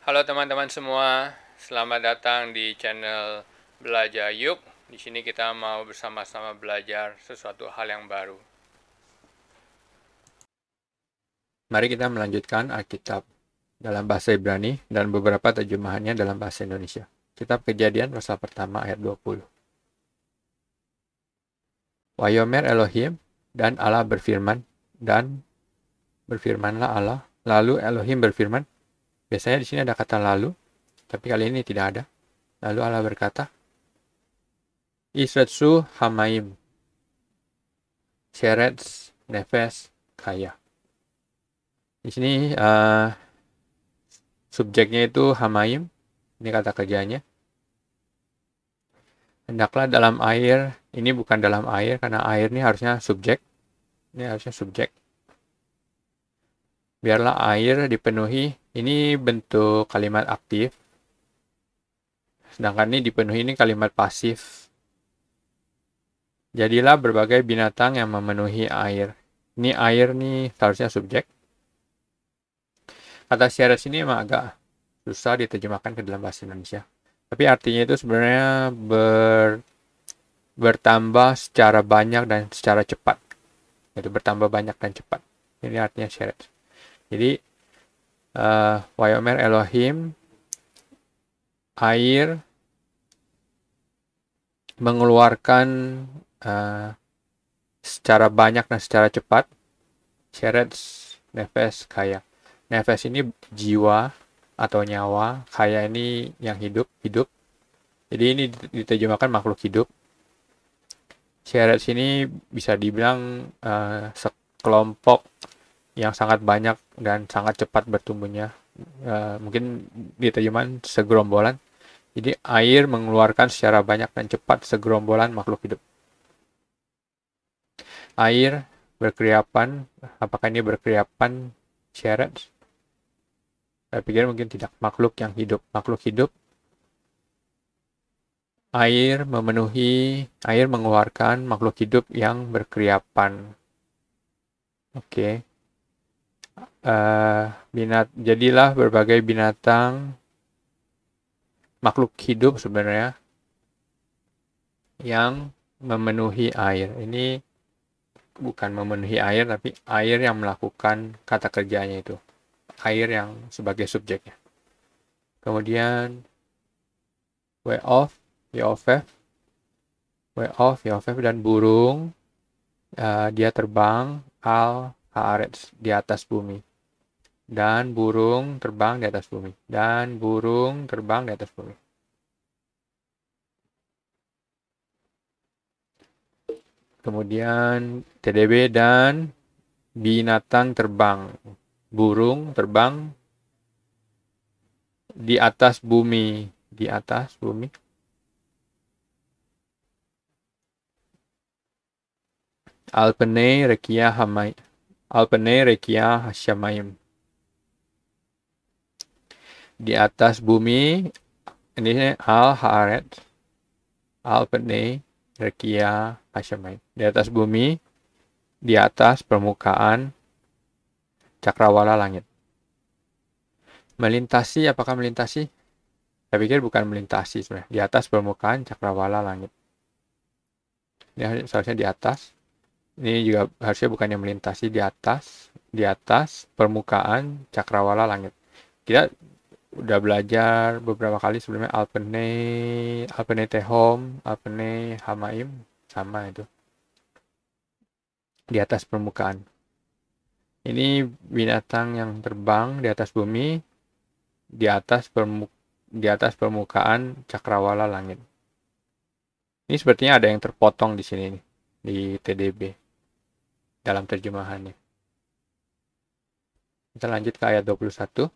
Halo teman-teman semua, selamat datang di channel Belajar Yuk. Di sini kita mau bersama-sama belajar sesuatu hal yang baru. Mari kita melanjutkan Alkitab dalam bahasa Ibrani dan beberapa terjemahannya dalam bahasa Indonesia. Kitab Kejadian pasal pertama ayat 20. Wayomer Elohim, dan Allah berfirman, dan berfirmanlah Allah. Lalu Elohim berfirman. Biasanya di sini ada kata lalu, tapi kali ini tidak ada. Lalu Allah berkata, Isretsu Hamaim, Sheretz Nefes Kaya. Di sini subjeknya itu Hamaim, ini kata kerjanya. Hendaklah dalam air, ini bukan dalam air, karena air ini harusnya subjek. Ini harusnya subjek. Biarlah air dipenuhi, ini bentuk kalimat aktif. Sedangkan ini dipenuhi, ini kalimat pasif. Jadilah berbagai binatang yang memenuhi air. Ini air nih seharusnya subjek. Kata syarat sini emang agak susah diterjemahkan ke dalam bahasa Indonesia. Tapi artinya itu sebenarnya bertambah secara banyak dan secara cepat. Itu bertambah banyak dan cepat. Ini artinya syarat. Jadi, Wayomer Elohim, air mengeluarkan secara banyak dan secara cepat. Syarat nefes kaya. Nefes ini jiwa atau nyawa, kaya ini yang hidup. Jadi ini diterjemahkan makhluk hidup. Syarat sini bisa dibilang sekelompok yang sangat banyak dan sangat cepat bertumbuhnya. Mungkin diterjemahkan segerombolan. Jadi air mengeluarkan secara banyak dan cepat segerombolan makhluk hidup. Air berkeriapan, apakah ini berkeriapan syarat? Saya pikir mungkin tidak. Makhluk yang hidup. Makhluk hidup. Air memenuhi, air mengeluarkan makhluk hidup yang berkeriapan. Oke. Jadilah berbagai binatang, makhluk hidup sebenarnya, yang memenuhi air. Ini bukan memenuhi air, tapi air yang melakukan kata kerjanya itu. Air yang sebagai subjeknya. Kemudian, Yofef, dan burung, dia terbang al-haaretz, di atas bumi. Dan burung terbang di atas bumi. Dan burung terbang di atas bumi. Kemudian TDB dan binatang terbang. Burung terbang di atas bumi. Di atas bumi. Alpenei rekia hasyamayim. Di atas bumi, ini al-haaret. Alpenei rekia hasyamayim. Di atas bumi, di atas permukaan cakrawala langit. Melintasi, apakah melintasi? Saya pikir bukan melintasi sebenarnya. Di atas permukaan cakrawala langit. Ini seharusnya di atas. Ini juga harusnya bukan yang melintasi, di atas permukaan cakrawala langit. Kita udah belajar beberapa kali sebelumnya Alpene Tehom, Alpene Hamaim, sama itu. Di atas permukaan. Ini binatang yang terbang di atas bumi, di atas permukaan cakrawala langit. Ini sepertinya ada yang terpotong di sini nih, di TDB dalam terjemahannya. Kita lanjut ke ayat 21.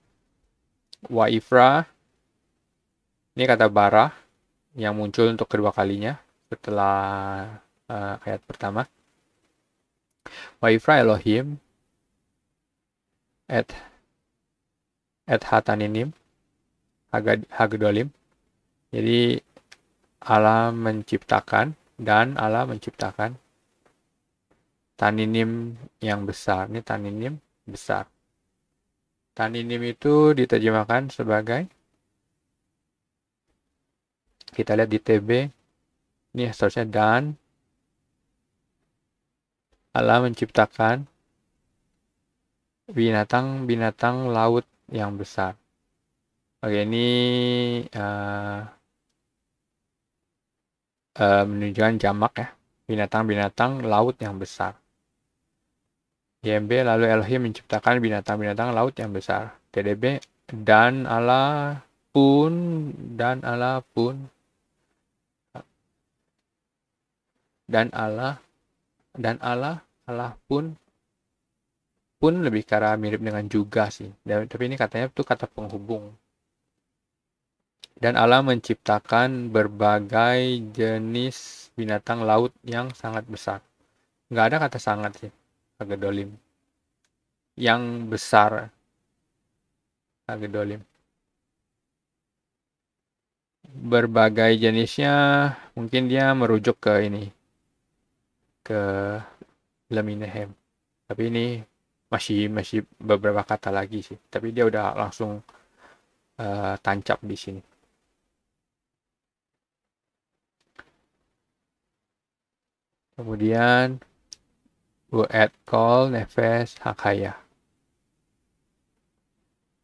Waifra, ini kata bara yang muncul untuk kedua kalinya setelah ayat pertama. Waifra Elohim et hataninim hagdolim. Jadi Allah menciptakan taninim yang besar. Ini taninim besar. Taninim itu diterjemahkan sebagai, kita lihat di TB, ini seharusnya dan Allah menciptakan binatang-binatang laut yang besar. Oke, ini menunjukkan jamak ya, binatang-binatang laut yang besar. YMB lalu Elohim menciptakan binatang-binatang laut yang besar. TDB dan Allah pun dan Allah pun lebih ke arah mirip dengan juga sih. Tapi ini katanya tuh kata penghubung. Dan Allah menciptakan berbagai jenis binatang laut yang sangat besar. Nggak ada kata sangat sih, Agedolim. Yang besar, Agedolim. Berbagai jenisnya, mungkin dia merujuk ke ini, ke Leminem. Tapi ini masih beberapa kata lagi sih. Tapi dia udah langsung tancap di sini. Kemudian Bu'et Kol Nefes Hakaya.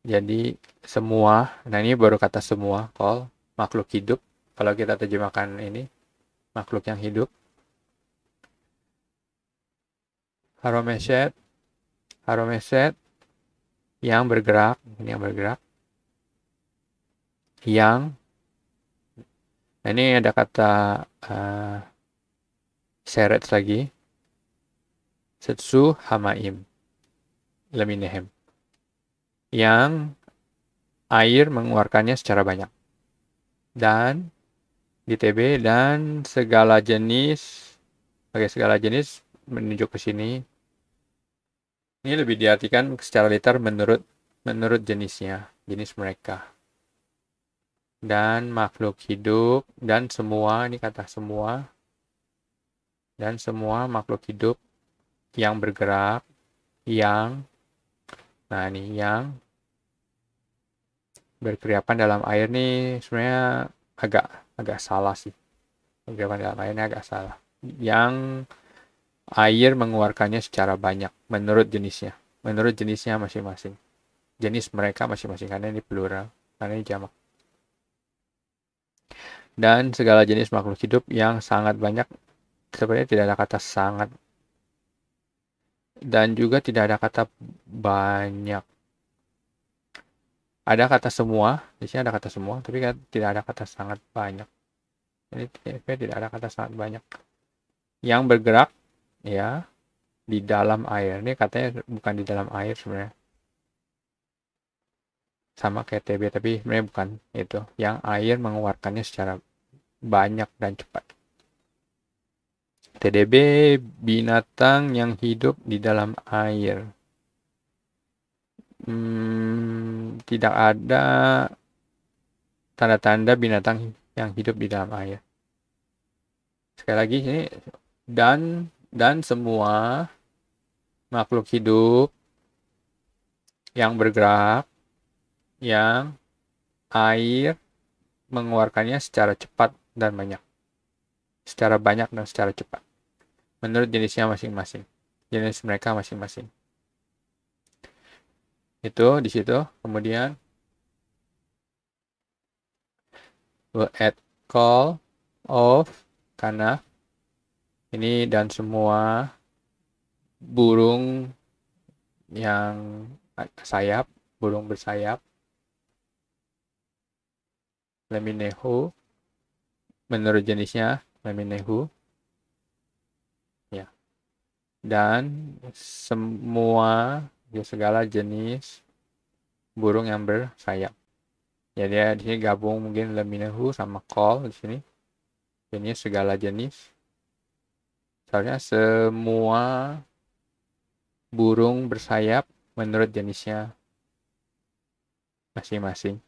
Jadi semua, nah ini baru kata semua, Kol, makhluk hidup. Kalau kita terjemahkan ini, makhluk yang hidup. Haromeset yang bergerak, ini yang bergerak. Yang, nah ini ada kata seret lagi. Setsu Hamaim Leminehem. Yang air mengeluarkannya secara banyak. Dan di TB dan segala jenis, segala jenis menunjuk ke sini. Ini lebih diartikan secara literal menurut jenisnya, jenis mereka. Dan makhluk hidup dan semua, ini kata semua, dan semua makhluk hidup yang bergerak, yang, nah ini yang berkeriapan dalam air nih sebenarnya agak salah sih. Berkeriapan dalam air ini agak salah. Yang air mengeluarkannya secara banyak menurut jenisnya masing-masing. Jenis mereka masing-masing, karena ini plural, karena ini jamak. Dan segala jenis makhluk hidup yang sangat banyak, sebenarnya tidak ada kata sangat. Dan juga tidak ada kata banyak. Ada kata semua, di sini ada kata semua, tapi tidak ada kata sangat banyak. Ini tidak ada kata sangat banyak. Yang bergerak, ya, di dalam air. Ini katanya bukan di dalam air sebenarnya. Sama kayak TB, tapi sebenarnya bukan itu. Yang air mengeluarkannya secara banyak dan cepat. TDB binatang yang hidup di dalam air. Tidak ada tanda-tanda binatang yang hidup di dalam air. Sekali lagi ini dan semua makhluk hidup yang bergerak, yang air mengeluarkannya secara cepat dan banyak. Secara banyak dan secara cepat. Menurut jenisnya masing-masing. Jenis mereka masing-masing. Itu di situ. Kemudian at call of Kanaf. Ini dan semua burung yang sayap, burung bersayap. Leminehu. Menurut jenisnya Leminehu. Ya. Dan semua segala jenis burung yang bersayap. Ya dia di sini gabung mungkin Leminehu sama call di sini. Ini segala jenis. Soalnya semua burung bersayap menurut jenisnya masing-masing.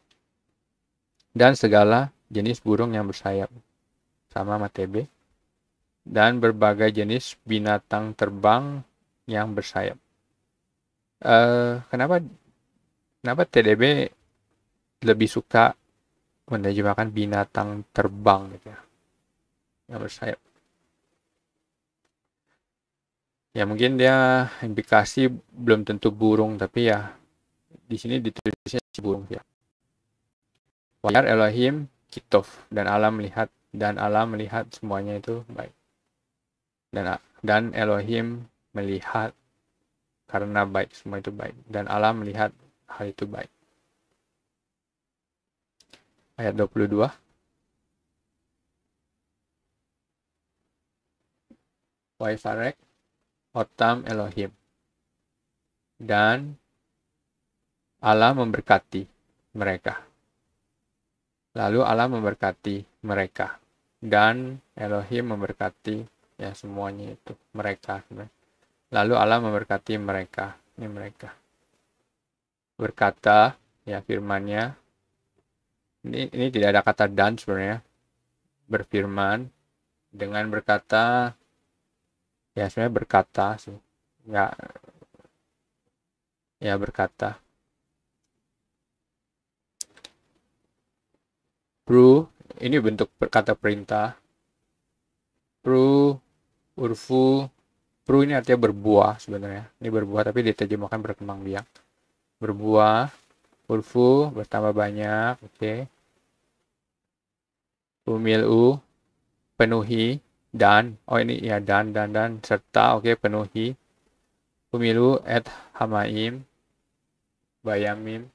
Dan segala jenis burung yang bersayap sama MTB. Dan berbagai jenis binatang terbang yang bersayap. Kenapa Kenapa TDB lebih suka menerjemahkan binatang terbang gitu ya, yang bersayap? Ya mungkin dia indikasi belum tentu burung, tapi ya di sini ditulisnya burung ya. Wayar Elohim Kitov, dan Allah melihat semuanya itu baik. Dan Elohim melihat karena baik, semua itu baik, dan Allah melihat hal itu baik. Ayat 22. Waifarek Otam Elohim, dan Allah memberkati mereka. Lalu Allah memberkati mereka, dan Elohim memberkati ya semuanya itu mereka. Lalu Allah memberkati mereka, ini mereka. Berkata, ya firman-Nya. Ini tidak ada kata dan sebenarnya. Berfirman dengan berkata, ya sebenarnya berkata sih. Ya berkata. Pru, ini bentuk kata perintah. Pru, urfu. Pru ini artinya berbuah sebenarnya. Ini berbuah tapi diterjemahkan berkembang biak. Berbuah, urfu, bertambah banyak, oke. Umilu, penuhi, dan, oh ini ya dan, serta, oke, penuhi. Umilu et hamaim, bayamim,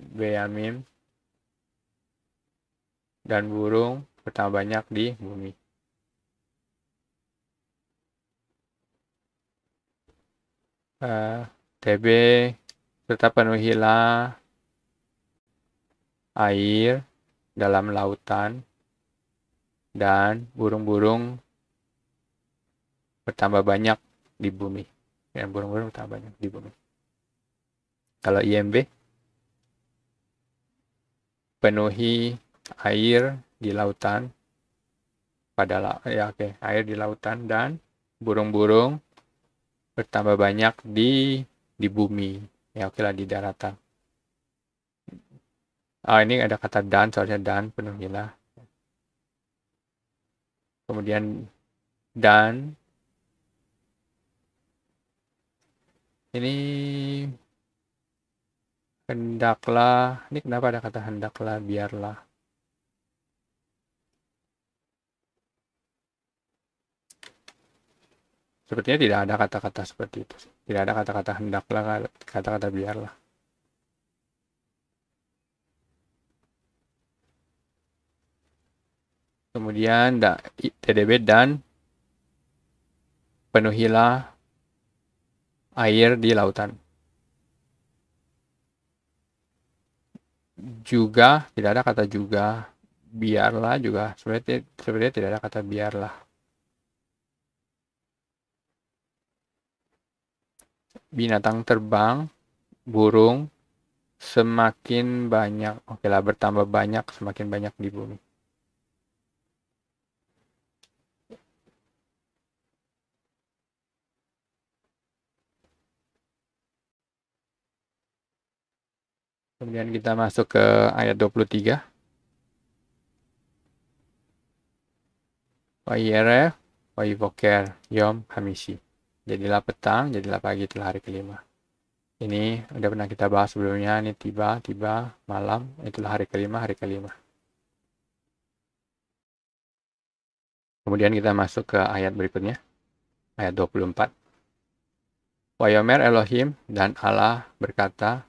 beyamim, dan burung bertambah banyak di bumi. TB, serta penuhilah air dalam lautan, dan burung-burung bertambah banyak di bumi. Dan burung-burung bertambah banyak di bumi. Kalau IMB, penuhi air di lautan, air di lautan, dan burung-burung bertambah banyak di bumi. Ya oke lah, di daratan. Ini ada kata dan, soalnya dan, penuhilah. Kemudian dan ini hendaklah. Ini kenapa ada kata hendaklah, biarlah? Sepertinya tidak ada kata-kata seperti itu. Tidak ada kata-kata hendaklah, kata-kata biarlah. Kemudian TDB dan penuhilah air di lautan. Juga, tidak ada kata juga. Biarlah juga, sebenarnya tidak ada kata biarlah. Binatang terbang, burung, semakin banyak. Oke lah, bertambah banyak, semakin banyak di bumi. Kemudian kita masuk ke ayat 23. Wayere, wayivoker, yom hamisi. Jadilah petang, jadilah pagi, itulah hari kelima. Ini udah pernah kita bahas sebelumnya. Ini tiba malam, itulah hari kelima. Kemudian kita masuk ke ayat berikutnya. Ayat 24. Wayomer Elohim, dan Allah berkata,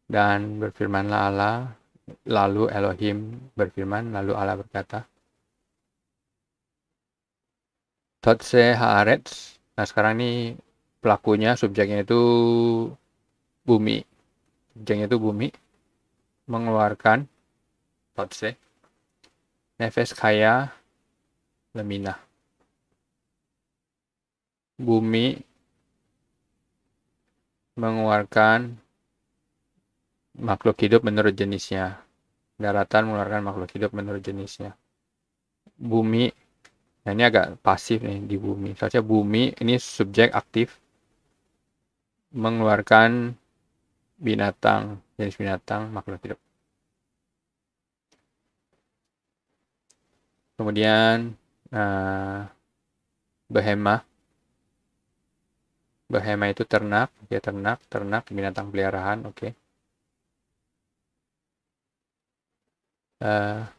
dan berfirmanlah Allah, lalu Elohim berfirman, lalu Allah berkata. Totse haaretz. Nah sekarang ini pelakunya, subjeknya itu bumi. Subjeknya itu bumi. Mengeluarkan Totse. Nefes kaya lemina. Bumi mengeluarkan makhluk hidup menurut jenisnya. Daratan mengeluarkan makhluk hidup menurut jenisnya. Bumi, nah ini agak pasif nih di bumi. Soalnya bumi ini subjek aktif. mengeluarkan binatang, jenis binatang, makhluk hidup. Kemudian behemah. Behemah itu ternak, ya ternak, binatang peliharaan, oke.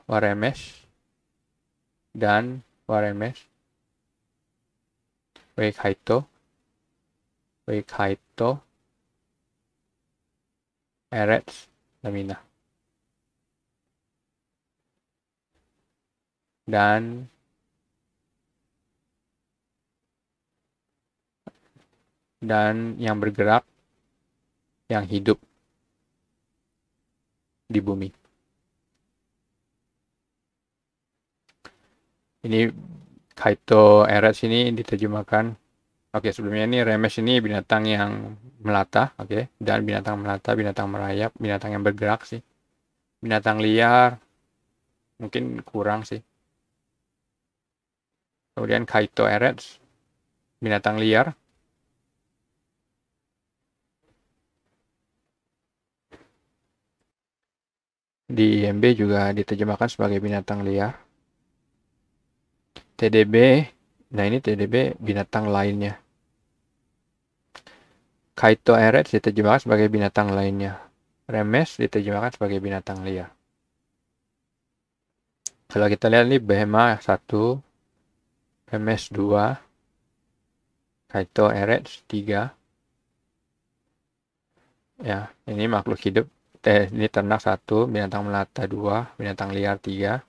Waremesh dan waremesh. Weikhaito, Eretz, Lamina. Dan yang bergerak, yang hidup di bumi. Ini Kaito Eretz ini diterjemahkan. Oke, sebelumnya ini remesh ini binatang yang melata, oke. Dan binatang melata, binatang merayap, binatang yang bergerak sih. Binatang liar, mungkin kurang sih. Kemudian Kaito Eretz, binatang liar. Di IMB juga diterjemahkan sebagai binatang liar. TDB, nah ini TDB binatang lainnya. Kaito Eretz diterjemahkan sebagai binatang lainnya. Remesh diterjemahkan sebagai binatang liar. Kalau kita lihat nih, Behemah 1, Remesh 2, Kaito Eretz 3. Ya, ini makhluk hidup. Ini ternak 1, binatang melata 2, binatang liar 3.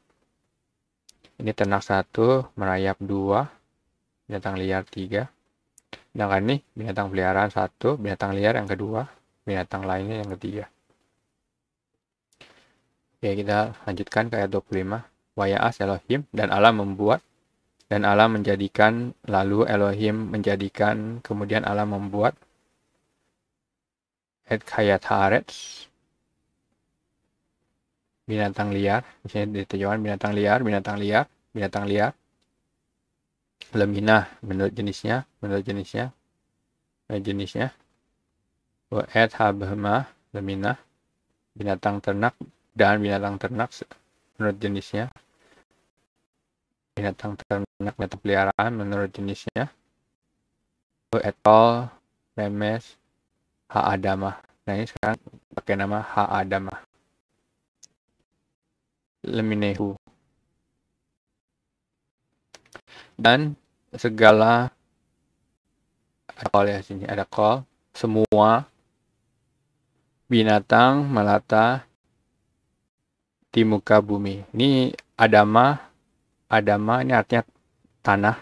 Ini ternak 1, merayap 2, binatang liar 3. Sedangkan ini binatang peliharaan 1, binatang liar yang kedua, binatang lainnya yang ketiga. Oke, kita lanjutkan ke ayat 25. Waya'as Elohim, dan Allah membuat, dan Allah menjadikan, lalu Elohim menjadikan, kemudian Allah membuat et hayat haaretz, binatang liar. Di sini diterjemahkan binatang liar, binatang liar, binatang liar. Leminah menurut jenisnya, Wa et habhemah, leminah, binatang ternak dan binatang ternak menurut jenisnya. Binatang ternak, binatang peliharaan menurut jenisnya. Wa etol, remes, ha'adamah. Nah ini sekarang pakai nama ha'adamah. Leminehu. Dan segala, ada call ya sini, ada call, semua binatang melata di muka bumi. Ini adama ini artinya tanah,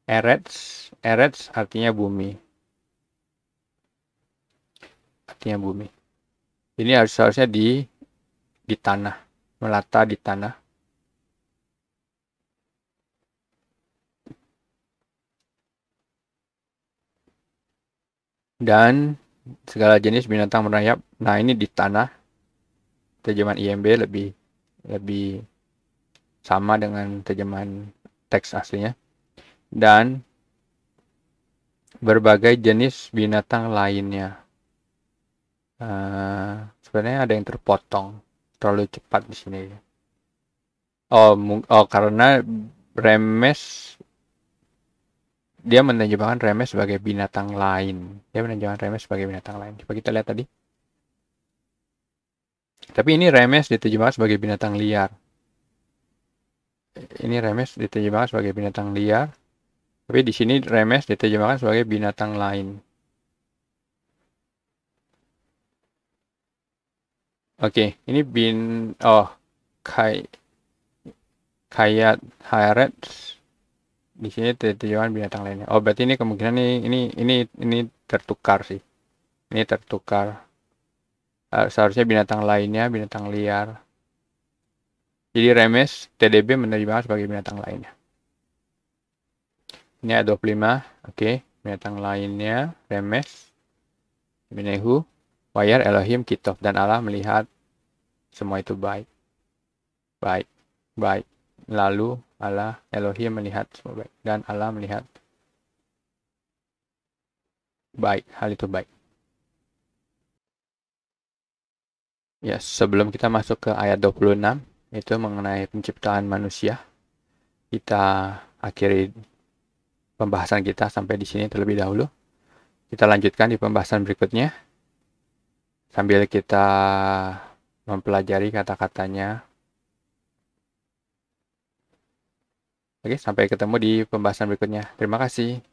Eretz artinya bumi. Ini harusnya di tanah, melata di tanah. Dan segala jenis binatang merayap. Nah, ini di tanah. Terjemahan IMB lebih sama dengan terjemahan teks aslinya. Dan berbagai jenis binatang lainnya. Sebenarnya ada yang terpotong, terlalu cepat di sini. Karena remes, dia menerjemahkan remes sebagai binatang lain. Coba kita lihat tadi. Tapi ini remes diterjemahkan sebagai binatang liar. Tapi di sini remes diterjemahkan sebagai binatang lain. Oke, ini Hayat haaretz. Di sini terjemahan binatang lainnya. Oh, berarti ini kemungkinan ini tertukar sih. Ini tertukar. Seharusnya binatang lainnya, binatang liar. Jadi remes, TDB menerjemahkan sebagai binatang lainnya. Ini ada 25. Oke, binatang lainnya, remes, minehu, wayar Elohim kitov. Dan Allah melihat semua itu baik. Lalu Allah Elohim melihat semua baik. Dan Allah melihat baik, hal itu baik. Ya, sebelum kita masuk ke ayat 26, itu mengenai penciptaan manusia. Kita akhiri pembahasan kita sampai di sini terlebih dahulu. Kita lanjutkan di pembahasan berikutnya, sambil kita mempelajari kata-katanya. Oke, sampai ketemu di pembahasan berikutnya. Terima kasih.